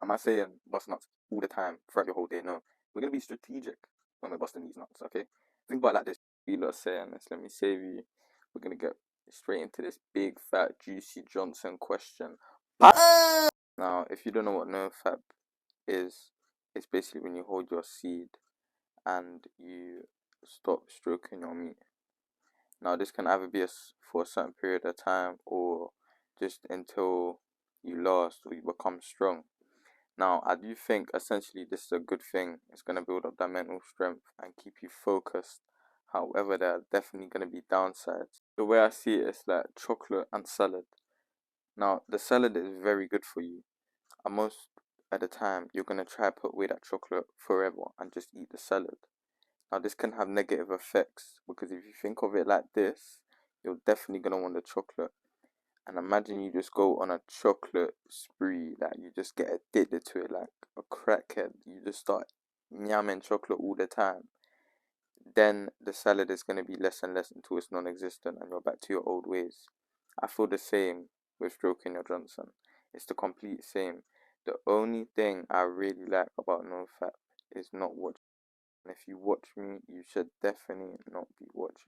I'm not saying bust nuts all the time throughout your whole day. No, we're gonna be strategic when we're busting these nuts. Okay, think about it like this. You lot saying this. Let me save you. We're gonna get straight into this big fat juicy Johnson question. Now, if you don't know what Nofap is, it's basically when you hold your seed and you stop stroking your meat. Now, this can either be for a certain period of time or just until you last or you become strong. Now, I do think essentially this is a good thing. It's going to build up that mental strength and keep you focused. However, there are definitely going to be downsides. The way I see it is like chocolate and salad. Now, the salad is very good for you. And most at the time, you're going to try to put away that chocolate forever and just eat the salad. Now, this can have negative effects because if you think of it like this, you're definitely going to want the chocolate. And imagine you just go on a chocolate spree, like you just get addicted to it like a crackhead. You just start nyamming chocolate all the time. Then the salad is going to be less and less until it's non-existent and you're back to your old ways. I feel the same with stroking your Johnson. It's the complete same. The only thing I really like about Nofap is not watching. And if you watch me, you should definitely not be watching.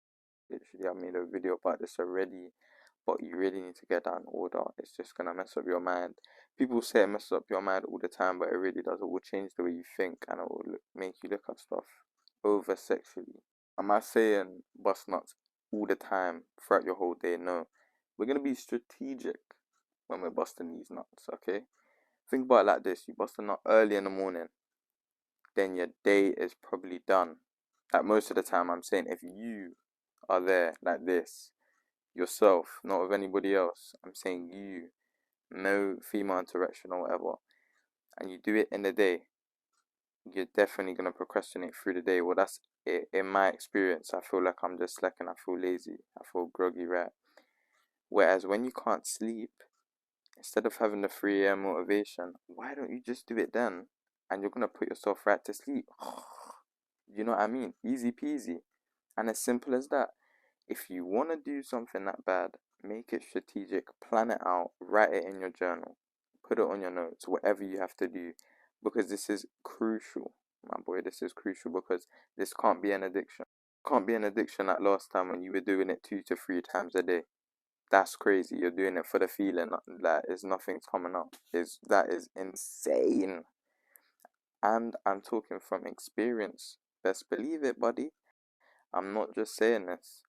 Literally, I made a video about this already, but you really need to get that in order. It's just gonna mess up your mind. People say it messes up your mind all the time, but it really does. It will change the way you think and it will make you look at stuff over sexually. Am I saying bust nuts all the time throughout your whole day? No. We're gonna be strategic when we're busting these nuts, okay? Think about it like this: you bust a nut early in the morning, then your day is probably done. Like most of the time, I'm saying if you are there like this, yourself, not with anybody else, I'm saying you, no female interaction or whatever, and you do it in the day, you're definitely going to procrastinate through the day. Well, that's it. In my experience, I feel like I'm just slacking, I feel lazy, I feel groggy, right? Whereas when you can't sleep, instead of having the 3 a.m. motivation, why don't you just do it then? And you're going to put yourself right to sleep. You know what I mean? Easy peasy. And as simple as that. If you want to do something that bad, make it strategic, plan it out, write it in your journal, put it on your notes, whatever you have to do, because this is crucial, my boy. This is crucial because this can't be an addiction. Can't be an addiction like last time when you were doing it 2 to 3 times a day. That's crazy. You're doing it for the feeling that is nothing's coming up. That is insane. And I'm talking from experience. Best believe it, buddy. I'm not just saying this.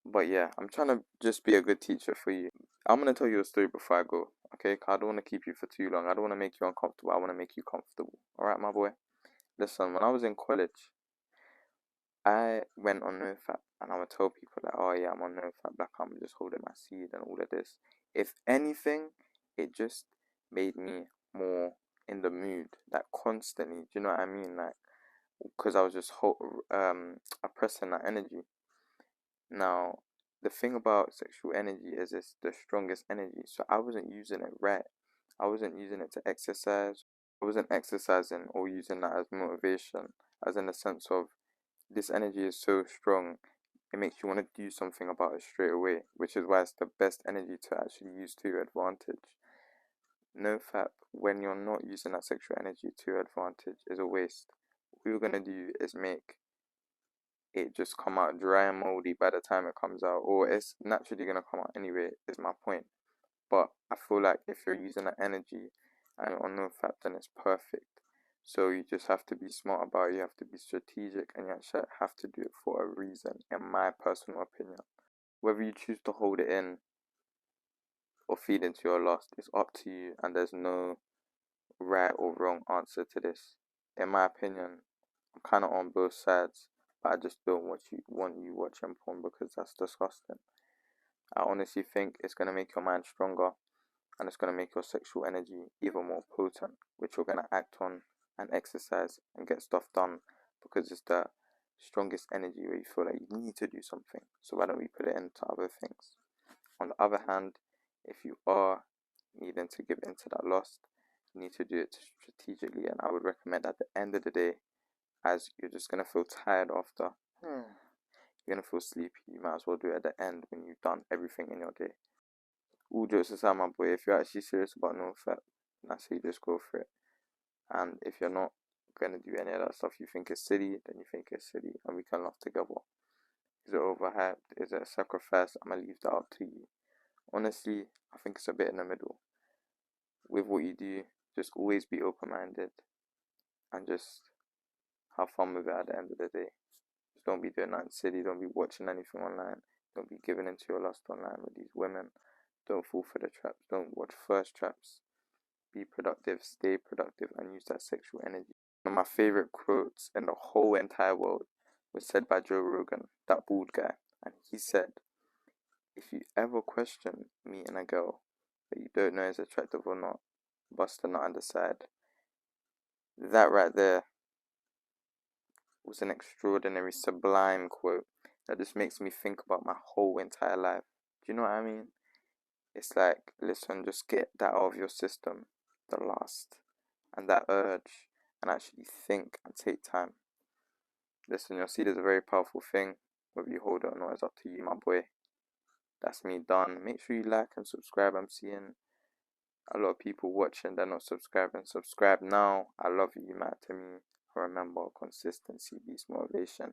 But yeah, I'm trying to just be a good teacher for you. I'm going to tell you a story before I go, okay? 'Cause I don't want to keep you for too long. I don't want to make you uncomfortable. I want to make you comfortable. All right, my boy? Listen, when I was in college, I went on Nofap and I would tell people like, oh yeah, I'm on Nofap, like I'm just holding my seed and all of this. If anything, it just made me more in the mood, like constantly. Do you know what I mean? Like, because I was just oppressing that energy. Now, the thing about sexual energy is it's the strongest energy. So I wasn't using it right. I wasn't using it to exercise. I wasn't exercising or using that as motivation, as in the sense of this energy is so strong, it makes you want to do something about it straight away, which is why it's the best energy to actually use to your advantage. Nofap, when you're not using that sexual energy to your advantage, is a waste. What you're going to do is make it just come out dry and moldy by the time it comes out, or it's naturally gonna come out anyway, is my point. But I feel like if you're using that energy and on no fat, then it's perfect. So you just have to be smart about it, you have to be strategic, and you actually have to do it for a reason, in my personal opinion. Whether you choose to hold it in or feed into your lust, it's up to you, and there's no right or wrong answer to this. In my opinion, I'm kind of on both sides, but I just don't want you watching porn because that's disgusting. I honestly think it's gonna make your mind stronger and it's gonna make your sexual energy even more potent, which you're gonna act on and exercise and get stuff done because it's the strongest energy where you feel like you need to do something. So why don't we put it into other things? On the other hand, if you are needing to give into that lust, you need to do it strategically, and I would recommend at the end of the day, as you're just gonna feel tired after. You're gonna feel sleepy. You might as well do it at the end when you've done everything in your day. All jokes aside, my boy, if you're actually serious about Nofap, That's how you just go for it. And if you're not gonna do any of that stuff you think is silly, then you think it's silly, and we can laugh together. Is it overhyped? Is it a sacrifice? I'm gonna leave that up to you. Honestly, I think it's a bit in the middle. With what you do, just always be open-minded and just have fun with it at the end of the day. Just don't be doing nothing silly. Don't be watching anything online. Don't be giving into your lust online with these women. Don't fall for the traps. Don't watch first traps. Be productive, stay productive, and use that sexual energy. One of my favorite quotes in the whole entire world was said by Joe Rogan, that bald guy. And he said, if you ever question meeting a girl that you don't know is attractive or not, bust a nut and decide. That right there was an extraordinary, sublime quote that just makes me think about my whole entire life. Do you know what I mean? It's like, listen, just get that out of your system, the lust and that urge, and actually think and take time. Listen, your seed is a very powerful thing. Whether you hold it or not is up to you, my boy. That's me done. Make sure you like and subscribe. I'm seeing a lot of people watching, they're not subscribing. Subscribe now. I love you, you matter to me. Remember, consistency beats motivation.